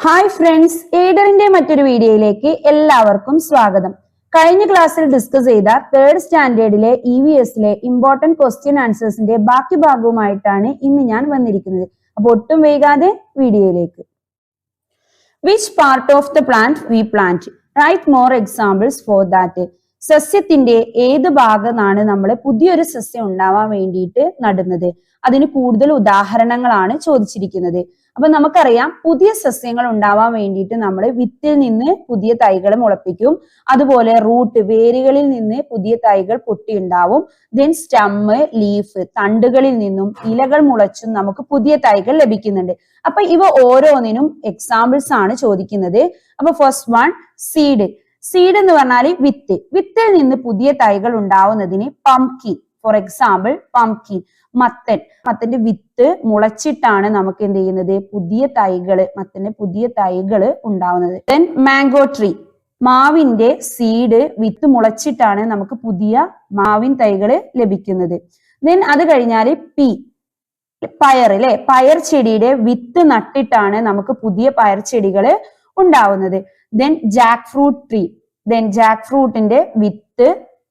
Hi friends, ഏഡറിന്റെ മറ്റൊരു വീഡിയോയിലേക്ക് എല്ലാവർക്കും സ്വാഗതം. കഴിഞ്ഞ ക്ലാസ്സിൽ ഡിസ്കസ് ചെയ്ത 3rd സ്റ്റാൻഡേർഡിലെ EVSലെ ഇമ്പോർട്ടന്റ് ക്വസ്റ്റ്യൻ ആൻസേഴ്സിന്റെ ബാക്കി ഭാഗവുമായിട്ടാണ് ഇന്ന് ഞാൻ വന്നിരിക്കുന്നത്. അപ്പോൾ ഒട്ടും വൈകാതെ വീഡിയോയിലേക്ക്. Which part of the plant we plant? Right more examples for that. സസ്യത്തിന്റെ ഏത് ഭാഗത്താണ് നമ്മൾ പുതിയൊരു സസ്യം ഉണ്ടാവാൻ വേണ്ടിയിട്ട് നടുന്നത്? അതിന് കൂടുതൽ ഉദാഹരണങ്ങളാണ് ചോദിച്ചിരിക്കുന്നത്. അപ്പൊ നമുക്കറിയാം, പുതിയ സസ്യങ്ങൾ ഉണ്ടാവാൻ വേണ്ടിയിട്ട് നമ്മൾ വിത്തിൽ നിന്ന് പുതിയ തൈകൾ മുളപ്പിക്കും. അതുപോലെ റൂട്ട്, വേരുകളിൽ നിന്ന് പുതിയ തൈകൾ പൊട്ടിയുണ്ടാവും. ദെൻ സ്റ്റമ്മ്, ലീഫ്, തണ്ടുകളിൽ നിന്നും ഇലകൾ മുളച്ചും നമുക്ക് പുതിയ തൈകൾ ലഭിക്കുന്നുണ്ട്. അപ്പൊ ഇവ ഓരോന്നിനും എക്സാമ്പിൾസ് ആണ് ചോദിക്കുന്നത്. അപ്പൊ ഫസ്റ്റ് വൺ, സീഡ്. സീഡ് എന്ന് പറഞ്ഞാൽ വിത്ത്. വിത്തിൽ നിന്ന് പുതിയ തൈകൾ ഉണ്ടാവുന്നതിന് പംകിൻ. For example pumpkin. മത്തന്റെ വിത്ത് മുളച്ചിട്ടാണ് നമുക്ക് എന്ത് ചെയ്യുന്നത്? മത്തന്റെ പുതിയ തൈകള് ഉണ്ടാവുന്നത്. Then mango tree. മാവിന്റെ സീഡ്, വിത്ത് മുളച്ചിട്ടാണ് നമുക്ക് പുതിയ മാവിൻ തൈകള് ലഭിക്കുന്നത്. ദെൻ അത് കഴിഞ്ഞാല് പയർ അല്ലെ, പയർ ചെടിയുടെ വിത്ത് നട്ടിട്ടാണ് നമുക്ക് പുതിയ പയർ ചെടികള് ഉണ്ടാവുന്നത്. Then jackfruit tree. ജാക്ക് ഫ്രൂട്ടിന്റെ വിത്ത്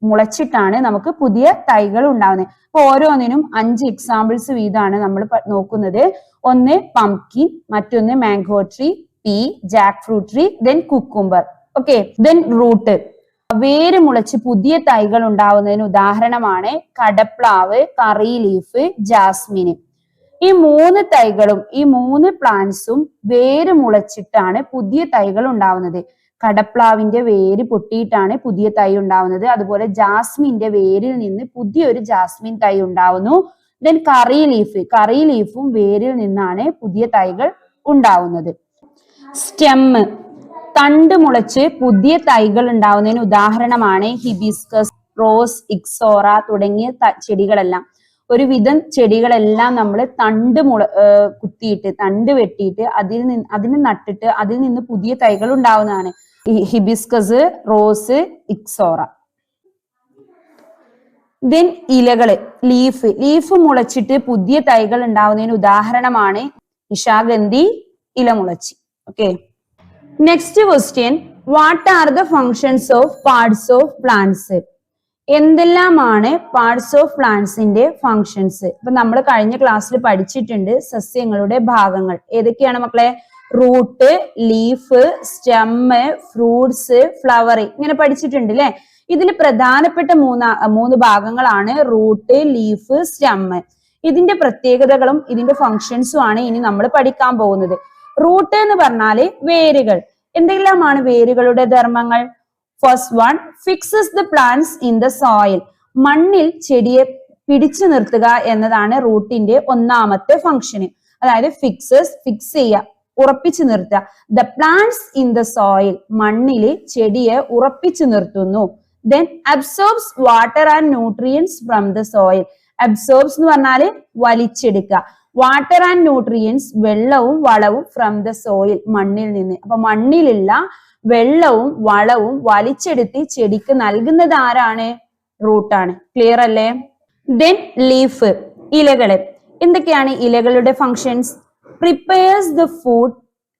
മുളച്ചിട്ടാണ് നമുക്ക് പുതിയ തൈകൾ ഉണ്ടാവുന്നത്. അപ്പൊ ഓരോന്നിനും 5 എക്സാമ്പിൾസ് വീതമാണ് നമ്മൾ നോക്കുന്നത്. ഒന്ന് പംകിൻ, മറ്റൊന്ന് mango tree, jackfruit tree, then cucumber. Okay. Then root, വേര് മുളച്ച് പുതിയ തൈകൾ ഉണ്ടാവുന്നതിന് ഉദാഹരണമാണ് കടപ്ലാവ്, കറി ലീഫ്, ജാസ്മിന്. ഈ 3 തൈകളും, ഈ 3 പ്ലാന്റ്സും വേര് മുളച്ചിട്ടാണ് പുതിയ തൈകൾ ഉണ്ടാവുന്നത്. കടപ്ലാവിന്റെ വേര് പൊട്ടിയിട്ടാണ് പുതിയ തൈ ഉണ്ടാവുന്നത്. അതുപോലെ ജാസ്മിന്റെ വേരിൽ നിന്ന് പുതിയൊരു ജാസ്മിൻ തൈ ഉണ്ടാവുന്നു. ദെൻ കറി ലീഫും വേരിൽ നിന്നാണ് പുതിയ തൈകൾ ഉണ്ടാവുന്നത്. സ്റ്റെമ്മ്, തണ്ട് മുളച്ച് പുതിയ തൈകൾ ഉണ്ടാവുന്നതിന് ഉദാഹരണമാണ് ഹിബിസ്കസ്, റോസ്, ഇക്സോറ തുടങ്ങിയ ചെടികളെല്ലാം. ഒരുവിധം ചെടികളെല്ലാം നമ്മൾ കുത്തിയിട്ട്, തണ്ട് വെട്ടിയിട്ട് അതിന് നട്ടിട്ട് അതിൽ നിന്ന് പുതിയ തൈകൾ ഉണ്ടാവുന്നതാണ്. Hibiscus, rose, ixora. ദെൻ ഇലകള്, ലീഫ് മുളച്ചിട്ട് പുതിയ തൈകൾ ഉണ്ടാവുന്നതിന് ഉദാഹരണമാണ് നിശാഗന്ധി, ഇലമുളച്ചി. Okay. Next question, what are the functions of parts of plants? എന്തെല്ലാമാണ് പാർട്സ് ഓഫ് പ്ലാന്റ്സിന്റെ ഫങ്ഷൻസ്? അപ്പൊ നമ്മൾ കഴിഞ്ഞ ക്ലാസ്സിൽ പഠിച്ചിട്ടുണ്ട് സസ്യങ്ങളുടെ ഭാഗങ്ങൾ. ഏതൊക്കെയാണ് മക്കളെ? Root, leaf, stem, fruits, flower, ഇങ്ങനെ പഠിച്ചിട്ടുണ്ട് അല്ലെ. ഇതിൽ പ്രധാനപ്പെട്ട മൂന്ന് ഭാഗങ്ങളാണ് റൂട്ട്, ലീഫ്, സ്റ്റെമ്മ്. ഇതിന്റെ പ്രത്യേകതകളും ഇതിന്റെ ഫങ്ഷൻസും ആണ് ഇനി നമ്മൾ പഠിക്കാൻ പോകുന്നത്. റൂട്ട് എന്ന് പറഞ്ഞാല് വേരുകൾ. എന്തെല്ലാമാണ് വേരുകളുടെ ധർമ്മങ്ങൾ? First one, fixes the plants in the soil. മണ്ണിൽ ചെടിയെ പിടിച്ചു നിർത്തുക എന്നതാണ് റൂട്ടിന്റെ ഒന്നാമത്തെ ഫംഗ്ഷന്. അതായത് ഫിക്സ് ചെയ്യുക, ഉറപ്പിച്ചു നിർത്തുക. The plants in the soil, മണ്ണില് ചെടിയെ ഉറപ്പിച്ചു നിർത്തുന്നു. Then absorbs water and nutrients from the soil. Absorbs എന്ന് പറഞ്ഞാല് വലിച്ചെടുക്കുക. വാട്ടർ ആൻഡ് ന്യൂട്രിയൻസ്, വെള്ളവും വളവും, ഫ്രം ദ സോയിൽ, മണ്ണിൽ നിന്ന്. അപ്പൊ മണ്ണിലുള്ള വെള്ളവും വളവും വലിച്ചെടുത്ത് ചെടിക്ക് നൽകുന്നത് ആരാണ്? റൂട്ടാണ്. ക്ലിയർ അല്ലേ? ദെൻ ലീഫ്, ഇലകള്. എന്തൊക്കെയാണ് ഇലകളുടെ functions? Prepares the food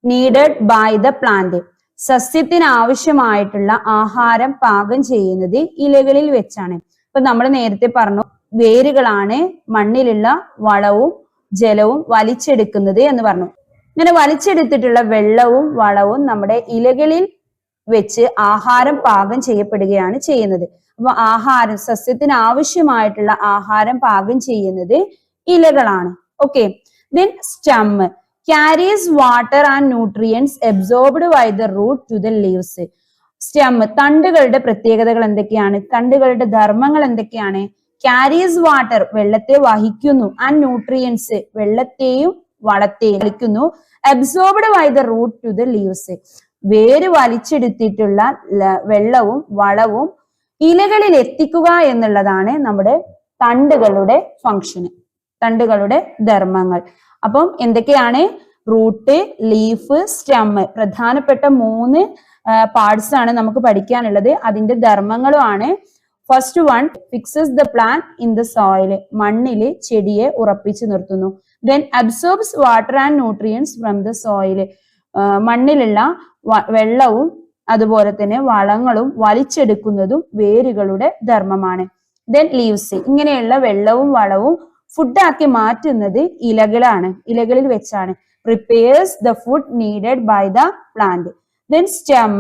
needed by the plant. സസ്യത്തിന് ആവശ്യമായിട്ടുള്ള ആഹാരം പാകം ചെയ്യുന്നത് ഇലകളിൽ വെച്ചാണ്. ഇപ്പൊ നമ്മൾ നേരത്തെ പറഞ്ഞു, വേരുകളാണ് മണ്ണിലുള്ള വളവും ജലവും വലിച്ചെടുക്കുന്നത് എന്ന് പറഞ്ഞു. ഇങ്ങനെ വലിച്ചെടുത്തിട്ടുള്ള വെള്ളവും വളവും നമ്മുടെ ഇലകളിൽ വെച്ച് ആഹാരം പാകം ചെയ്യപ്പെടുകയാണ് ചെയ്യുന്നത്. അപ്പൊ സസ്യത്തിന് ആവശ്യമായിട്ടുള്ള ആഹാരം പാകം ചെയ്യുന്നത് ഇലകളാണ്. Okay. Then stem carries water and nutrients absorbed by the root to the leaves. Stem, തണ്ടുകളുടെ പ്രത്യേകതകൾ എന്തൊക്കെയാണ്? തണ്ടുകളുടെ ധർമ്മങ്ങൾ എന്തൊക്കെയാണ്? ക്യാരീസ് വാട്ടർ, വെള്ളത്തെ വഹിക്കുന്നു, ആൻഡ് ന്യൂട്രിയൻസ്, വെള്ളത്തെയും വളത്തെയും വഹിക്കുന്നു. Absorbed by the root to the leaves, വേര് വലിച്ചെടുത്തിട്ടുള്ള വെള്ളവും വളവും ഇലകളിൽ എത്തിക്കുക എന്നുള്ളതാണ് നമ്മുടെ തണ്ടുകളുടെ ഫങ്ഷന്, തണ്ടുകളുടെ ധർമ്മങ്ങൾ. അപ്പം എന്തൊക്കെയാണ്? റൂട്ട്, ലീഫ്, സ്റ്റെമ്മ്, പ്രധാനപ്പെട്ട 3 പാർട്സ് ആണ് നമുക്ക് പഠിക്കാനുള്ളത്. അതിന്റെ ധർമ്മങ്ങളും ആണ്. First one, fixes the plant in the soil, മണ്ണില് ചെടിയെ ഉറപ്പിച്ചു നിർത്തുന്നു. Then absorbs water and nutrients from the soil, മണ്ണിലുള്ള വെള്ളവും അതുപോലെ തന്നെ വളങ്ങളും വലിച്ചെടുക്കുന്നതും വേരുകളുടെ ധർമ്മമാണ്. ദെൻ ലീവ്സ്, ഇങ്ങനെയുള്ള വെള്ളവും വളവും ഫുഡാക്കി മാറ്റുന്നത് ഇലകളാണ്, ഇലകളിൽ വെച്ചാണ്. Prepares the food needed by the plant. Then stem,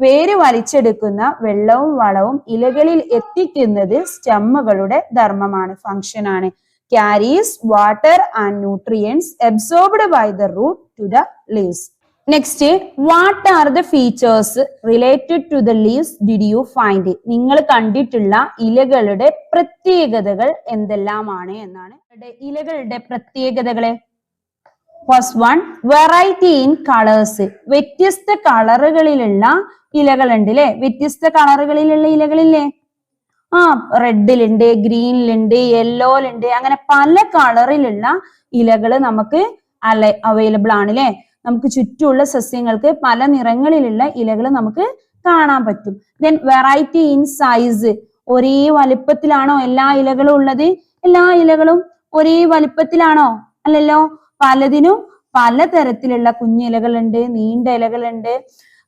വേര് വലിച്ചെടുക്കുന്ന വെള്ളവും വളവും ഇലകളിൽ എത്തിക്കുന്നത് സ്റ്റെമ്മുകളുടെ ധർമ്മമാണ്, ഫംഗ്ഷൻ ആണ്. Carries water and nutrients absorbed by the root to the leaves. Next, what are the features related to the leaves did you find? നിങ്ങൾ കണ്ടിട്ടുള്ള ഇലകളുടെ പ്രത്യേകതകൾ എന്തെല്ലാമാണ് എന്നാണ്. ഇലകളുടെ പ്രത്യേകതകളെ, first one, variety in colours. വ്യത്യസ്ത കളറുകളിലുള്ള ഇലകളുണ്ട് അല്ലെ, വ്യത്യസ്ത കളറുകളിലുള്ള ഇലകളില്ലേ? റെഡിലുണ്ട്, ഗ്രീനിലുണ്ട്, യെല്ലോയിലുണ്ട്, അങ്ങനെ പല കളറിലുള്ള ഇലകൾ നമുക്ക് അവൈലബിൾ ആണ് അല്ലെ. നമുക്ക് ചുറ്റുമുള്ള സസ്യങ്ങൾക്ക് പല നിറങ്ങളിലുള്ള ഇലകൾ നമുക്ക് കാണാൻ പറ്റും. ദെൻ വെറൈറ്റി ഇൻ സൈസ്, ഒരേ വലിപ്പത്തിലാണോ എല്ലാ ഇലകളും ഉള്ളത്? എല്ലാ ഇലകളും ഒരേ വലിപ്പത്തിലാണോ? അല്ലല്ലോ, പലതിനും പലതരത്തിലുള്ള കുഞ്ഞിലകളുണ്ട്, നീണ്ട ഇലകളുണ്ട്,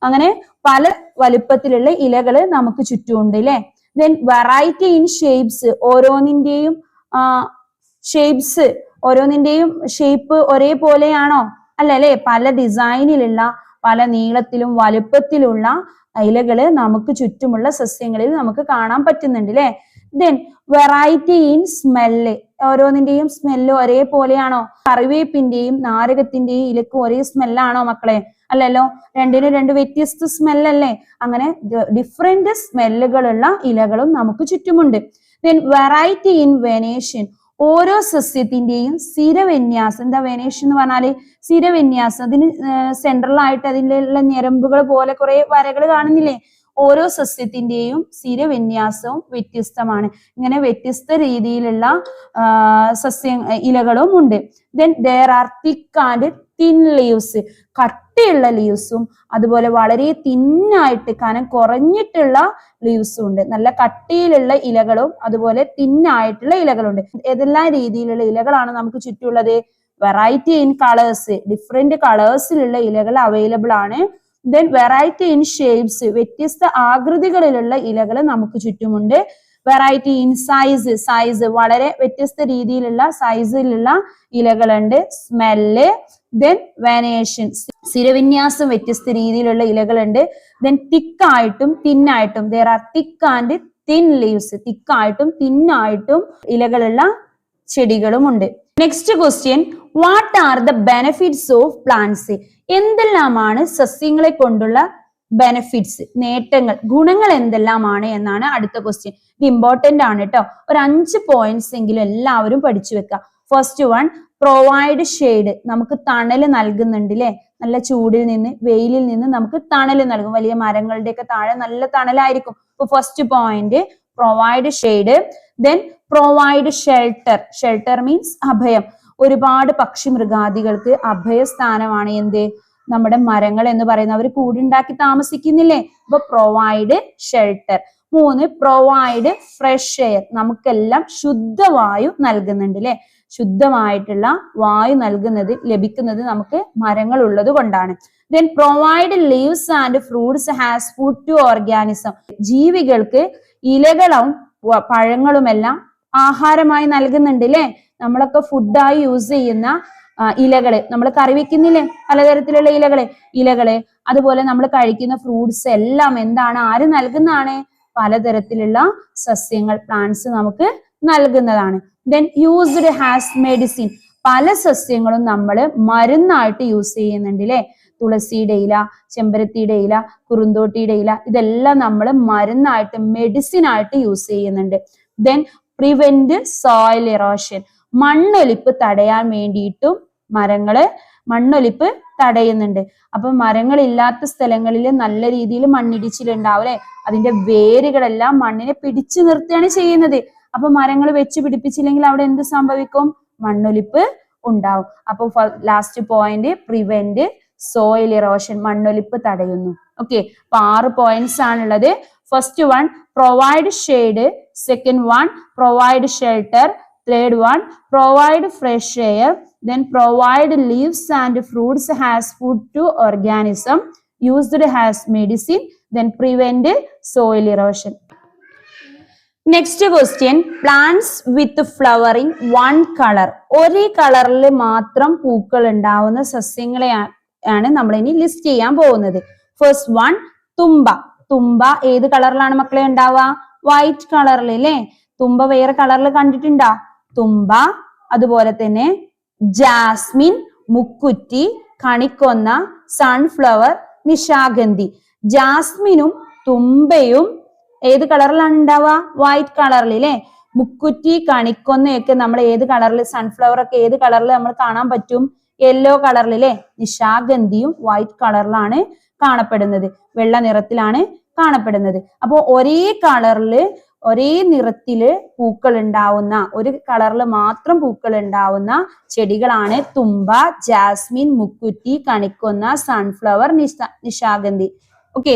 അങ്ങനെ പല വലിപ്പത്തിലുള്ള ഇലകൾ നമുക്ക് ചുറ്റുമുണ്ട് അല്ലെ. ദെൻ വെറൈറ്റി ഇൻ ഷേപ്സ്, ഓരോന്നിന്റെയും ഷേപ്പ് ഒരേപോലെയാണോ? അല്ലേ, പല ഡിസൈനിലുള്ള, പല നീളത്തിലും വലുപ്പത്തിലുള്ള ഇലകള് നമുക്ക് ചുറ്റുമുള്ള സസ്യങ്ങളിൽ നമുക്ക് കാണാൻ പറ്റുന്നുണ്ട് അല്ലെ. ദെൻ വെറൈറ്റി ഇൻ സ്മെല്ല്, ഓരോന്നിന്റെയും സ്മെല്ല് ഒരേപോലെയാണോ? കറിവേപ്പിന്റെയും നാരകത്തിന്റെയും ഇലക്കും ഒരേ സ്മെല്ലാണോ മക്കളെ? അല്ലല്ലോ, രണ്ടിനും രണ്ട് വ്യത്യസ്ത സ്മെല്ലല്ലേ. അങ്ങനെ ഡിഫറെന്റ് സ്മെല്ലുകളുള്ള ഇലകളും നമുക്ക് ചുറ്റുമുണ്ട്. ദെൻ വെറൈറ്റി ഇൻ വെനേഷൻ, ഓരോ സസ്യത്തിന്റെയും സ്ഥിരവിന്യാസം. എന്താ വെനേഷൻ എന്ന് പറഞ്ഞാല്? സ്ഥിരവിന്യാസം. അതിന് സെൻട്രലായിട്ട് അതിലുള്ള ഞരമ്പുകൾ പോലെ കുറെ വരകൾ കാണുന്നില്ലേ? ഓരോ സസ്യത്തിന്റെയും സ്ഥിരവിന്യാസവും വ്യത്യസ്തമാണ്. ഇങ്ങനെ വ്യത്യസ്ത രീതിയിലുള്ള ഇലകളും ഉണ്ട്. Then there are thick and thin leaves, കട്ടിയുള്ള ലീവ്സും അതുപോലെ വളരെ തിന്നായിട്ട് കനം കുറഞ്ഞിട്ടുള്ള ലീവ്സും ഉണ്ട്. നല്ല കട്ടിയിലുള്ള ഇലകളും അതുപോലെ തിന്നായിട്ടുള്ള ഇലകളുണ്ട്. ഏതെല്ലാം രീതിയിലുള്ള ഇലകളാണ് നമുക്ക് ചുറ്റുമുള്ളത്? വെറൈറ്റി ഇൻ കളേഴ്സ്, ഡിഫറെന്റ് കളേഴ്സിലുള്ള ഇലകൾ അവൈലബിൾ ആണ്. ദെൻ വെറൈറ്റി ഇൻ ഷേപ്സ്, വ്യത്യസ്ത ആകൃതികളിലുള്ള ഇലകൾ നമുക്ക് ചുറ്റുമുണ്ട്. വെറൈറ്റി ഇൻ സൈസ്, വളരെ വ്യത്യസ്ത രീതിയിലുള്ള സൈസിലുള്ള ഇലകളുണ്ട്. സ്മെല്ല്, ദെൻ വെനേഷൻ, സ്ഥിരവിന്യാസം വ്യത്യസ്ത രീതിയിലുള്ള ഇലകളുണ്ട്. ദെൻ തിക്കായിട്ടും തിന്നായിട്ടും, there are thick and thin leaves, തിക്കായിട്ടും തിന്നായിട്ടും ഇലകളുള്ള ചെടികളും ഉണ്ട്. Next question, what are the benefits of plants? എന്തെല്ലാമാണ് സസ്യങ്ങളെ കൊണ്ടുള്ള ബെനിഫിറ്റ്സ്, നേട്ടങ്ങൾ, ഗുണങ്ങൾ എന്തെല്ലാമാണ് എന്നാണ് അടുത്ത ക്വസ്റ്റ്യൻ. ഇത് ഇമ്പോർട്ടന്റ് ആണ് കേട്ടോ. ഒരു 5 പോയിന്റ്സ് എങ്കിലും എല്ലാവരും പഠിച്ചു വെക്കുക. ഫസ്റ്റ് വൺ, പ്രൊവൈഡ് ഷെയ്ഡ്, നമുക്ക് തണല് നൽകുന്നുണ്ട് അല്ലെ. നല്ല ചൂടിൽ നിന്ന്, വെയിലിൽ നിന്ന് നമുക്ക് തണല് നൽകും. വലിയ മരങ്ങളുടെ ഒക്കെ താഴെ നല്ല തണലായിരിക്കും. അപ്പൊ first point provide shade. Then provide shelter, shelter means അഭയം. ഒരുപാട് പക്ഷി മൃഗാദികൾക്ക് അഭയസ്ഥാനമാണ് എന്ത്? നമ്മുടെ മരങ്ങൾ എന്ന് പറയുന്ന, അവർ കൂടുണ്ടാക്കി താമസിക്കുന്നില്ലേ? അപ്പൊ provide shelter. 3, provide fresh air, നമുക്കെല്ലാം ശുദ്ധവായു നൽകുന്നുണ്ട് അല്ലെ. ശുദ്ധമായിട്ടുള്ള വായു ലഭിക്കുന്നത് നമുക്ക് മരങ്ങൾ ഉള്ളത് കൊണ്ടാണ്. Then provide leaves and fruits has food to organism, ജീവികൾക്ക് ഇലകളും പഴങ്ങളുമെല്ലാം ആഹാരമായി നൽകുന്നുണ്ട് അല്ലെ. നമ്മളൊക്കെ ഫുഡായി യൂസ് ചെയ്യുന്ന ഇലകള്, നമ്മൾ കറി വെക്കുന്നില്ലേ പലതരത്തിലുള്ള ഇലകള്, അതുപോലെ നമ്മൾ കഴിക്കുന്ന ഫ്രൂട്ട്സ് എല്ലാം എന്താണ്? ആര് നൽകുന്നതാണ്? പലതരത്തിലുള്ള സസ്യങ്ങൾ, പ്ലാന്റ്സ് നമുക്ക് നൽകുന്നതാണ്. ദെൻ യൂസ്ഡ് ഹാസ് മെഡിസിൻ, പല സസ്യങ്ങളും നമ്മൾ മരുന്നായിട്ട് യൂസ് ചെയ്യുന്നുണ്ട് അല്ലെ. തുളസിയുടെ ഇല, ചെമ്പരത്തിയുടെ ഇല, കുറുന്തോട്ടിയുടെ ഇല, ഇതെല്ലാം നമ്മൾ മരുന്നായിട്ട്, മെഡിസിൻ ആയിട്ട് യൂസ് ചെയ്യുന്നുണ്ട്. ദെൻ പ്രിവെന്റ് സോയിൽ ഇറോഷൻ, മണ്ണൊലിപ്പ് തടയാൻ വേണ്ടിയിട്ടും മണ്ണൊലിപ്പ് തടയുന്നുണ്ട്. അപ്പൊ മരങ്ങളില്ലാത്ത സ്ഥലങ്ങളിൽ നല്ല രീതിയിൽ മണ്ണിടിച്ചിലുണ്ടാവും അല്ലെ. അതിന്റെ വേരുകളെല്ലാം മണ്ണിനെ പിടിച്ചു നിർത്തുകയാണ് ചെയ്യുന്നത്. അപ്പൊ മരങ്ങൾ വെച്ച് പിടിപ്പിച്ചില്ലെങ്കിൽ അവിടെ എന്ത് സംഭവിക്കും? മണ്ണൊലിപ്പ് ഉണ്ടാവും. അപ്പൊ last point prevent soil erosion, മണ്ണൊലിപ്പ് തടയുന്നു. ഓക്കെ, അപ്പൊ 6 പോയിന്റ്സ് ആണുള്ളത്. First one provide shade, second one provide shelter, Third one, provide fresh air, then provide leaves and fruits as food to organism, used as medicine, then prevent soil erosion. Next question, plants with flowering one color. ഒരേ കളറിൽ മാത്രം പൂക്കൾ ഉണ്ടാവുന്ന സസ്യങ്ങളെ ആണ് നമ്മൾ ഇനി list ചെയ്യാൻ പോകുന്നത്. ഫസ്റ്റ് വൺ, തുമ്പ. തുമ്പ ഏത് കളറിലാണ് മക്കളെ ഉണ്ടാവുക? വൈറ്റ് കളറിൽ അല്ലേ? തുമ്പ വേറെ കളറിൽ കണ്ടിട്ടുണ്ടോ? തുമ്പ, അതുപോലെ തന്നെ ജാസ്മിൻ, മുക്കുറ്റി, കണിക്കൊന്ന, സൺഫ്ലവർ, നിശാഗന്ധി. ജാസ്മിനും തുമ്പയും ഏത് കളറിലാണ് ഉണ്ടാവുക? വൈറ്റ് കളറിൽ അല്ലേ? മുക്കുറ്റി, കണിക്കൊന്നയൊക്കെ നമ്മൾ ഏത് കളറിൽ, സൺഫ്ലവർ ഒക്കെ ഏത് കളറിൽ നമ്മൾ കാണാൻ പറ്റും? യെല്ലോ കളറിൽ അല്ലേ? നിശാഗന്ധിയും വൈറ്റ് കളറിലാണ് കാണപ്പെടുന്നത്, വെള്ള നിറത്തിലാണ് കാണപ്പെടുന്നത്. അപ്പോൾ ഒരേ കളറിൽ ഒരേ നിറത്തില് പൂക്കൾ ഉണ്ടാവുന്ന, ഒരു കളറിൽ മാത്രം പൂക്കൾ ഉണ്ടാവുന്ന ചെടികളാണ് തുമ്പ, ജാസ്മിൻ, മുക്കുറ്റി, കണിക്കൊന്ന, sunflower, Nishagandhi. Okay,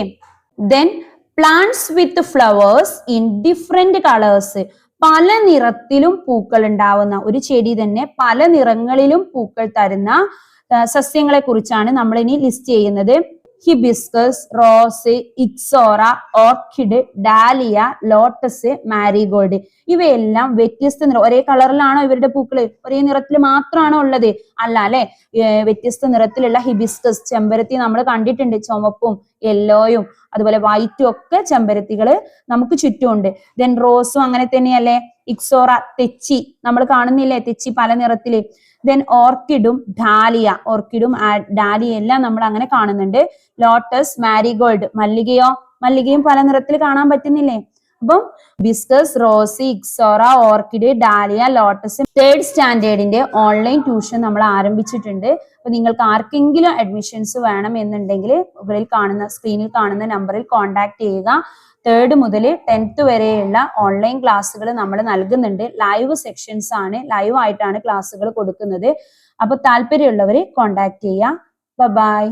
then plants with flowers in different colours. പല നിറത്തിലും പൂക്കൾ ഉണ്ടാവുന്ന ഒരു ചെടി തന്നെ പല നിറങ്ങളിലും പൂക്കൾ തരുന്ന സസ്യങ്ങളെ കുറിച്ചാണ് നമ്മൾ ഇനി ലിസ്റ്റ് ചെയ്യുന്നത്. Hibiscus, rose, ixora, orchid, dahlia, lotus, marigold. ഇവയെല്ലാം വ്യത്യസ്ത നിറം. ഒരേ കളറിലാണോ ഇവരുടെ പൂക്കള്? ഒരേ നിറത്തിൽ മാത്രമാണോ ഉള്ളത്? അല്ല അല്ലെ? വ്യത്യസ്ത നിറത്തിലുള്ള ഹിബിസ്കസ്, ചെമ്പരത്തി നമ്മൾ കണ്ടിട്ടുണ്ട്, ചുവപ്പും യെല്ലോയും അതുപോലെ വൈറ്റും ഒക്കെ ചെമ്പരത്തികള് നമുക്ക് ചുറ്റുമുണ്ട്. ദെൻ റോസും അങ്ങനെ തന്നെയല്ലേ? ഇക്സോറ, തെച്ചി നമ്മൾ കാണുന്നില്ലേ? തെച്ചി പല നിറത്തില്. ദെൻ ഓർക്കിഡും ഡാലിയ, ഓർക്കിഡും ഡാലിയ എല്ലാം നമ്മൾ അങ്ങനെ കാണുന്നുണ്ട്. Lotus, marigold, മല്ലികയോ? മല്ലികയും പല നിറത്തിൽ കാണാൻ പറ്റുന്നില്ലേ? അപ്പം hibiscus, rose, ixora, orchid, dahlia, lotus. Third സ്റ്റാൻഡേർഡിന്റെ ഓൺലൈൻ ട്യൂഷൻ നമ്മൾ ആരംഭിച്ചിട്ടുണ്ട്. അപ്പൊ നിങ്ങൾക്ക് ആർക്കെങ്കിലും അഡ്മിഷൻസ് വേണം എന്നുണ്ടെങ്കിൽ മുകളിൽ കാണുന്ന, സ്ക്രീനിൽ കാണുന്ന നമ്പറിൽ കോൺടാക്ട് ചെയ്യുക. 3rd മുതൽ 10th വരെയുള്ള ഓൺലൈൻ ക്ലാസ്സുകൾ നമ്മൾ നൽകുന്നുണ്ട്. ലൈവ് സെക്ഷൻസ് ആണ്, ലൈവ് ആയിട്ടാണ് ക്ലാസ്സുകൾ കൊടുക്കുന്നത്. അപ്പൊ താല്പര്യമുള്ളവരെ കോൺടാക്ട് ചെയ്യുക. ബൈ.